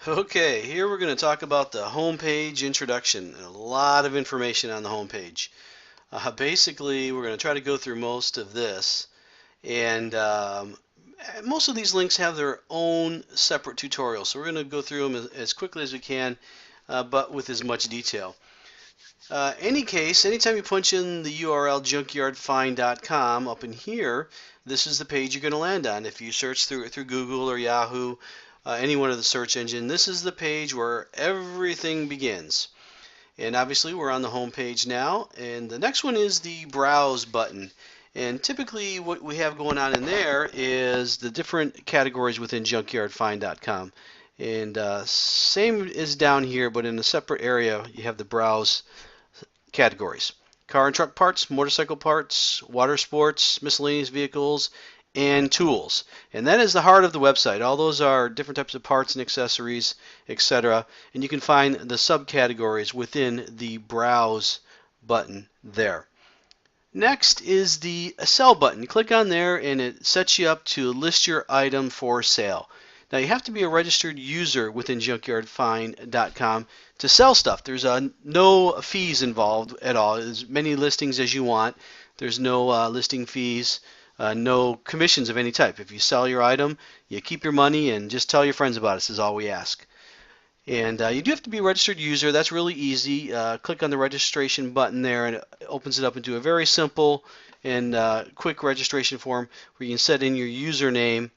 Okay, here we're going to talk about the homepage introduction. A lot of information on the homepage. Basically, we're going to try to go through most of this, and most of these links have their own separate tutorials. So we're going to go through them as quickly as we can, but with as much detail. Any case, anytime you punch in the URL JunkYardFind.com up in here, this is the page you're going to land on. If you search through Google or Yahoo, any one of the search engine, this is the page where everything begins. And obviously we're on the home page now, and the next one is the browse button. And typically what we have going on in there is the different categories within JunkYardFind.com. And same is down here, but in a separate area you have the browse categories: car and truck parts, motorcycle parts, water sports, miscellaneous vehicles, and tools. And that is the heart of the website. All those are different types of parts and accessories, etc. And you can find the subcategories within the browse button there. Next is the sell button. Click on there and it sets you up to list your item for sale. Now you have to be a registered user within JunkYardFind.com to sell stuff. There's no fees involved at all. As many listings as you want. There's no listing fees, no commissions of any type. If you sell your item, you keep your money and just tell your friends about it. This is all we ask. And you do have to be a registered user. That's really easy. Click on the registration button there and it opens it up into a very simple and quick registration form where you can set in your username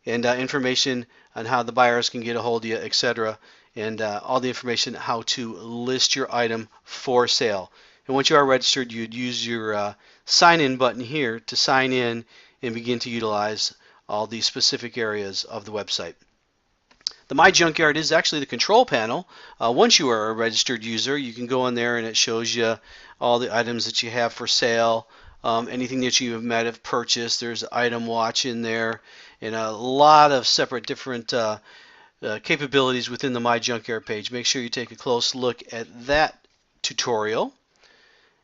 and information on how the buyers can get a hold of you, etc. And all the information how to list your item for sale. And once you are registered, you'd use your sign in button here to sign in and begin to utilize all these specific areas of the website. The My Junkyard is actually the control panel. Once you are a registered user, you can go in there and it shows you all the items that you have for sale, anything that you might have purchased. There's item watch in there, and a lot of separate different capabilities within the My Junkyard page. Make sure you take a close look at that tutorial.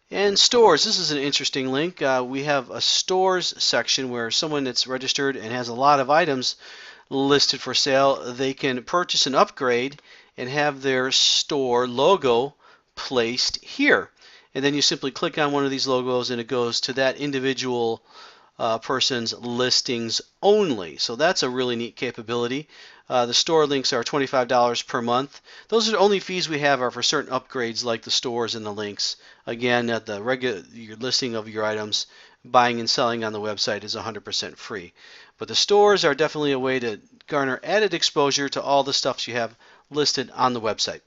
And stores, this is an interesting link. We have a stores section where someone that's registered and has a lot of items listed for sale, they can purchase an upgrade and have their store logo placed here. And then you simply click on one of these logos and it goes to that individual person's listings only. So that's a really neat capability. The store links are $25 per month. Those are the only fees we have are for certain upgrades like the stores and the links. Again, at the your listing of your items, buying and selling on the website is 100% free. But the stores are definitely a way to garner added exposure to all the stuff you have listed on the website.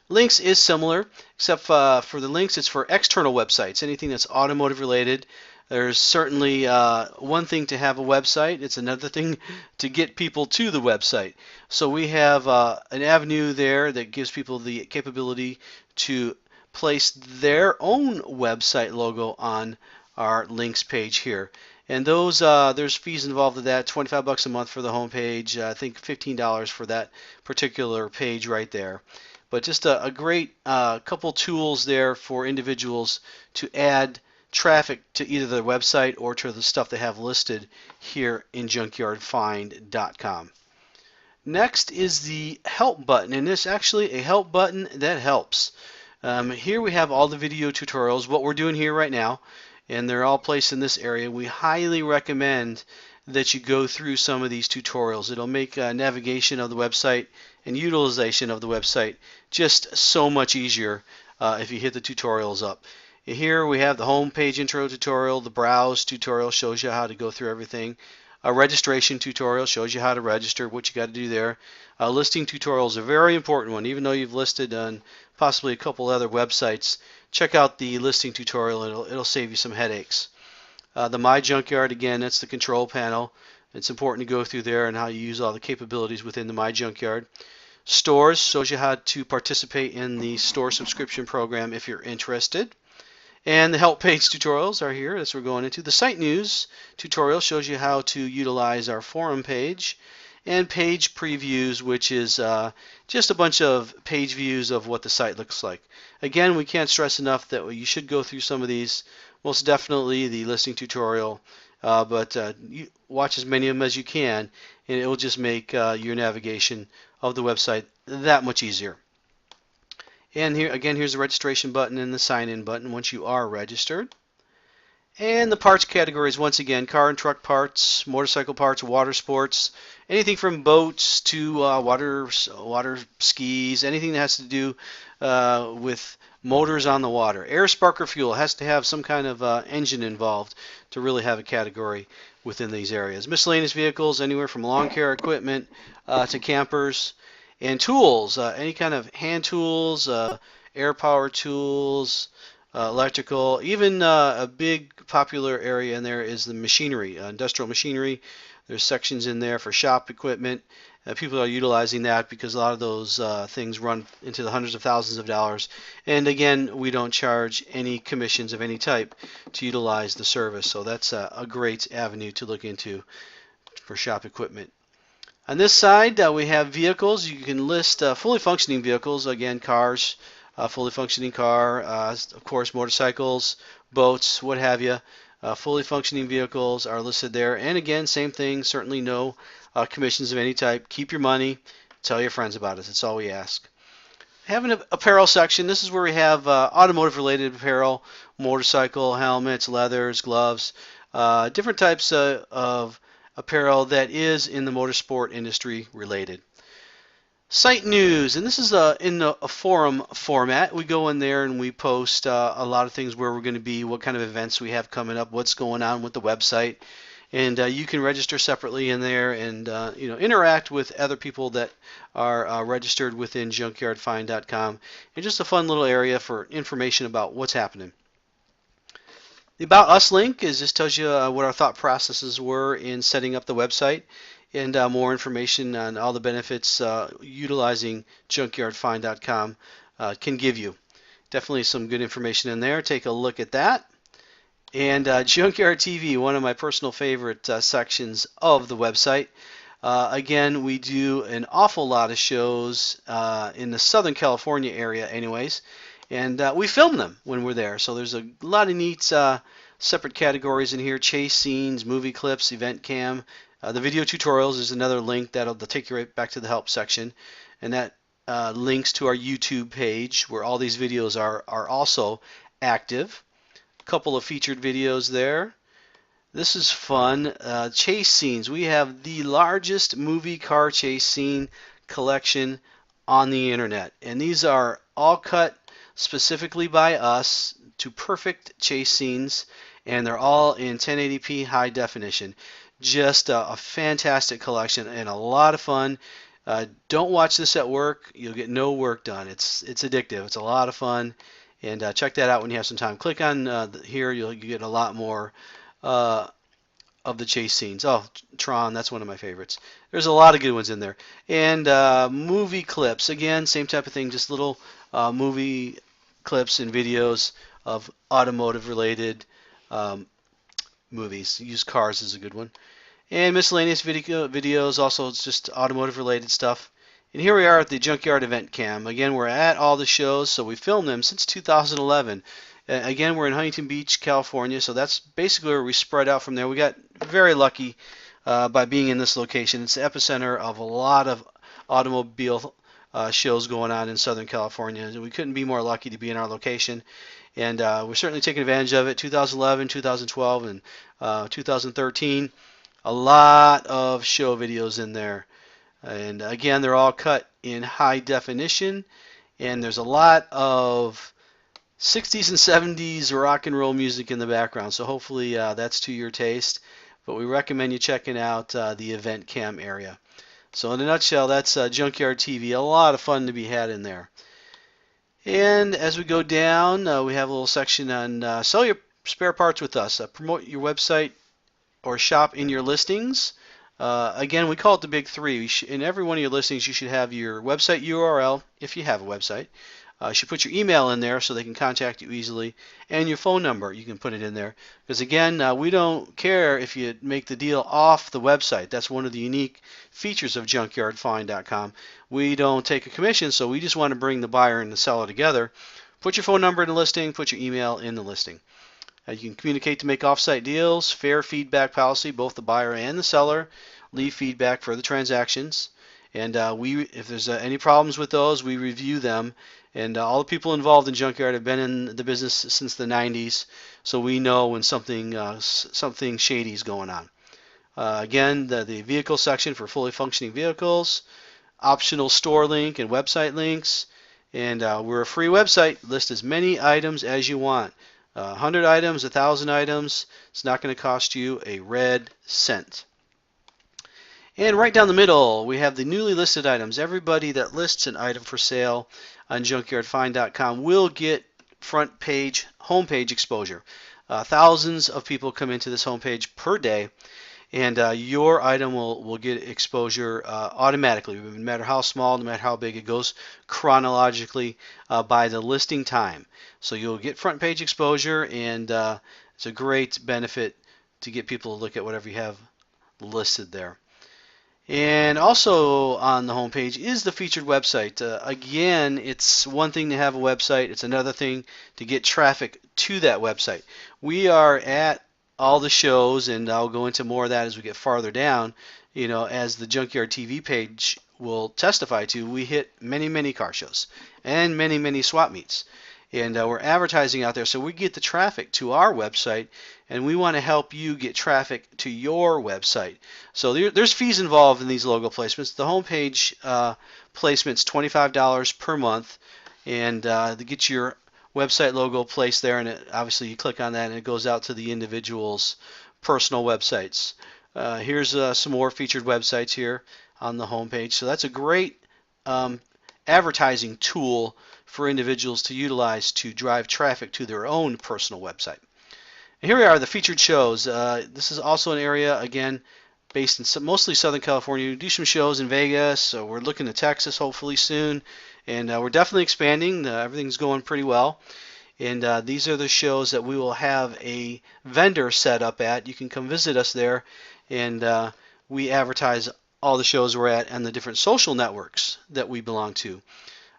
Links is similar, except for the links, it's for external websites, anything that's automotive related. There's certainly one thing to have a website. It's another thing to get people to the website. So we have an avenue there that gives people the capability to place their own website logo on our links page here. And those there's fees involved with that. $25 a month for the home page. I think $15 for that particular page right there. But just a great couple tools there for individuals to add traffic to either their website or to the stuff they have listed here in JunkYardFind.com. Next is the help button, and this is actually a help button that helps. Here we have all the video tutorials, what we're doing here right now, and they're all placed in this area. We highly recommend that you go through some of these tutorials. It'll make navigation of the website and utilization of the website just so much easier if you hit the tutorials up. Here we have the home page intro tutorial, the browse tutorial shows you how to go through everything. A registration tutorial shows you how to register, what you got to do there. Listing tutorial is a very important one. Even though you've listed on possibly a couple other websites, check out the listing tutorial. It'll save you some headaches. The My Junkyard, again, that's the control panel. It's important to go through there and how you use all the capabilities within the My Junkyard. Stores shows you how to participate in the store subscription program if you're interested. And the help page tutorials are here. That's what we're going into. The site news tutorial shows you how to utilize our forum page. And page previews, which is just a bunch of page views of what the site looks like. Again, we can't stress enough that you should go through some of these. Most definitely the listing tutorial but you watch as many of them as you can, and it will just make your navigation of the website that much easier. And here again, here's the registration button and the sign-in button once you are registered. And the parts categories, once again, car and truck parts, motorcycle parts, water sports, anything from boats to water skis, anything that has to do with motors on the water. Air, spark, or fuel has to have some kind of engine involved to really have a category within these areas. Miscellaneous vehicles, anywhere from lawn care equipment to campers. And tools, any kind of hand tools, air power tools, electrical, even a big popular area in there is the machinery, industrial machinery. There's sections in there for shop equipment. People are utilizing that because a lot of those things run into the hundreds of thousands of dollars. And again, we don't charge any commissions of any type to utilize the service. So that's a great avenue to look into for shop equipment. On this side, we have vehicles. You can list fully functioning vehicles, again, cars, fully functioning car, of course, motorcycles, boats, what have you. Fully functioning vehicles are listed there. And again, same thing, certainly no commissions of any type. Keep your money. Tell your friends about us. That's all we ask. Have an apparel section. This is where we have automotive-related apparel, motorcycle, helmets, leathers, gloves, different types of apparel that is in the motorsport industry related. Site news, and this is in a forum format. We go in there and we post a lot of things where we're going to be, what kind of events we have coming up, what's going on with the website, and you can register separately in there and interact with other people that are registered within JunkYardFind.com. And just a fun little area for information about what's happening. The About Us link just tells you what our thought processes were in setting up the website, and more information on all the benefits utilizing JunkYardFind.com can give you. Definitely some good information in there. Take a look at that. And Junkyard TV, one of my personal favorite sections of the website. Again, we do an awful lot of shows in the Southern California area anyways. And we film them when we're there. So there's a lot of neat separate categories in here. Chase scenes, movie clips, event cam. The video tutorials is another link that'll take you right back to the help section. And that links to our YouTube page where all these videos are also active. A couple of featured videos there. This is fun. Chase scenes. We have the largest movie car chase scene collection on the internet. And these are all cut specifically by us to perfect chase scenes, and they're all in 1080p high definition. Just a fantastic collection and a lot of fun. Don't watch this at work. You'll get no work done. It's addictive. It's a lot of fun, and check that out when you have some time. Click on here. You'll get a lot more of the chase scenes. Oh, Tron, that's one of my favorites. There's a lot of good ones in there. And movie clips, again, same type of thing, just little movie clips and videos of automotive-related movies. Used cars is a good one. And miscellaneous videos, also it's just automotive-related stuff. And here we are at the Junkyard Event Cam. Again, we're at all the shows, so we filmed them since 2011. Again, we're in Huntington Beach, California, so that's basically where we spread out from there. We got very lucky by being in this location. It's the epicenter of a lot of automobile shows going on in Southern California. We couldn't be more lucky to be in our location, and we're certainly taking advantage of it. 2011, 2012, and 2013, a lot of show videos in there. And again, they're all cut in high definition, and there's a lot of 60s and 70s rock and roll music in the background, so hopefully that's to your taste. But we recommend you checking out the event cam area. So in a nutshell, that's Junkyard TV. A lot of fun to be had in there. And as we go down, we have a little section on sell your spare parts with us. Promote your website or shop in your listings. Again, we call it the big three. In every one of your listings, you should have your website URL, if you have a website. You should put your email in there so they can contact you easily, and your phone number, you can put it in there. Because again, we don't care if you make the deal off the website. That's one of the unique features of JunkYardFind.com. We don't take a commission, so we just want to bring the buyer and the seller together. Put your phone number in the listing, put your email in the listing. You can communicate to make off-site deals, fair feedback policy, both the buyer and the seller leave feedback for the transactions. And if there's any problems with those, we review them. And all the people involved in Junkyard have been in the business since the 90s, so we know when something shady is going on. Again, the vehicle section for fully functioning vehicles, optional store link and website links, and we're a free website. List as many items as you want. 100 items, 1,000 items. It's not going to cost you a red cent. And right down the middle, we have the newly listed items. Everybody that lists an item for sale on JunkYardFind.com will get front page, homepage exposure. Thousands of people come into this homepage per day, and your item will get exposure automatically. No matter how small, no matter how big, it goes chronologically by the listing time. So you'll get front page exposure, and it's a great benefit to get people to look at whatever you have listed there. And also on the homepage is the featured website. Again, it's one thing to have a website. It's another thing to get traffic to that website. We are at all the shows, and I'll go into more of that as we get farther down. You know, as the Junkyard TV page will testify to, we hit many, many car shows and many, many swap meets. And we're advertising out there, so we get the traffic to our website, and we want to help you get traffic to your website. So there's fees involved in these logo placements. The homepage placement's $25 per month, and to get your website logo placed there, and obviously you click on that, and it goes out to the individual's personal websites. Here's some more featured websites here on the homepage. So that's a great advertising tool for individuals to utilize to drive traffic to their own personal website. And here we are, the featured shows. This is also an area, again, based in mostly Southern California. We do some shows in Vegas, so we're looking to Texas hopefully soon. And we're definitely expanding. Everything's going pretty well. And these are the shows that we will have a vendor set up at. You can come visit us there, and we advertise all the shows we're at and the different social networks that we belong to.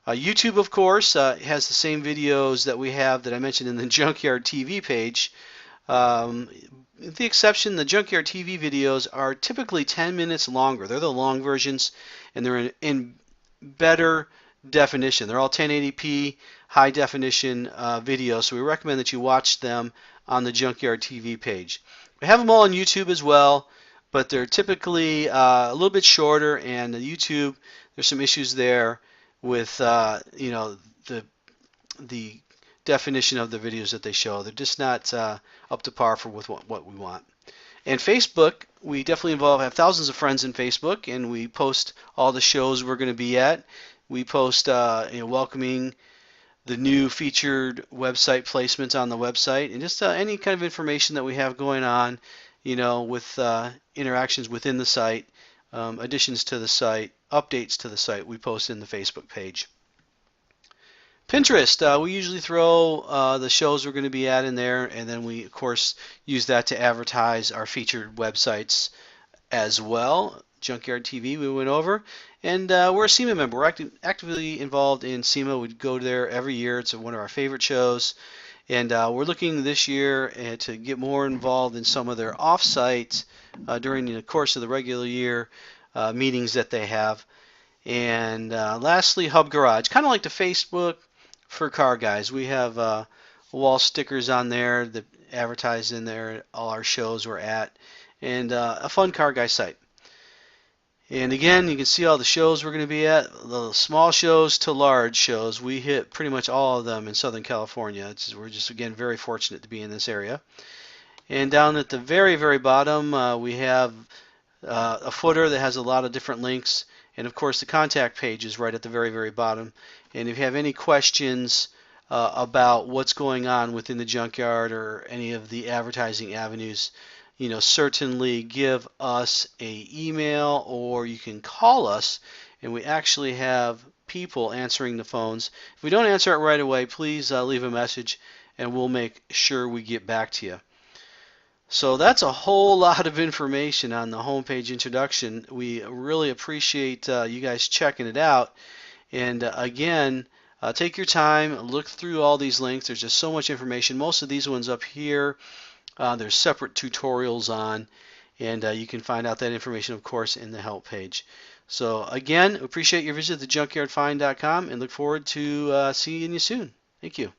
YouTube, of course, has the same videos that we have that I mentioned in the Junkyard TV page. With the exception, the Junkyard TV videos are typically 10 minutes longer. They're the long versions, and they're in better definition. They're all 1080p high definition videos, so we recommend that you watch them on the Junkyard TV page. We have them all on YouTube as well, but they're typically a little bit shorter, and the YouTube, there's some issues there with the definition of the videos that they show. They're just not up to par with what we want. And Facebook, we definitely have thousands of friends in Facebook, and we post all the shows we're going to be at. We post welcoming the new featured website placements on the website, and just any kind of information that we have going on, with interactions within the site, additions to the site, updates to the site, we post in the Facebook page. Pinterest, we usually throw the shows we're going to be at in there, and then we, of course, use that to advertise our featured websites as well. Junkyard TV we went over, and we're a SEMA member. We're actively involved in SEMA. We go there every year. It's one of our favorite shows, and we're looking this year to get more involved in some of their off-site during the course of the regular year meetings that they have. And lastly, Hub Garage, kind of like the Facebook for car guys. We have wall stickers on there that advertise in there all our shows we're at, and a fun car guy site. And again, you can see all the shows we're going to be at, the small shows to large shows. We hit pretty much all of them in Southern California. We're just, again, very fortunate to be in this area. And down at the very, very bottom, we have a footer that has a lot of different links. And, of course, the contact page is right at the very, very bottom. And if you have any questions about what's going on within the junkyard or any of the advertising avenues, certainly give us an email, or you can call us, and we actually have people answering the phones. If we don't answer it right away, please leave a message, and we'll make sure we get back to you. So that's a whole lot of information on the homepage introduction. We really appreciate you guys checking it out. And again, Take your time, look through all these links. There's just so much information. Most of these ones up here, there's separate tutorials on, and you can find out that information, of course, in the help page. So again, appreciate your visit to JunkYardFind.com and look forward to seeing you soon. Thank you.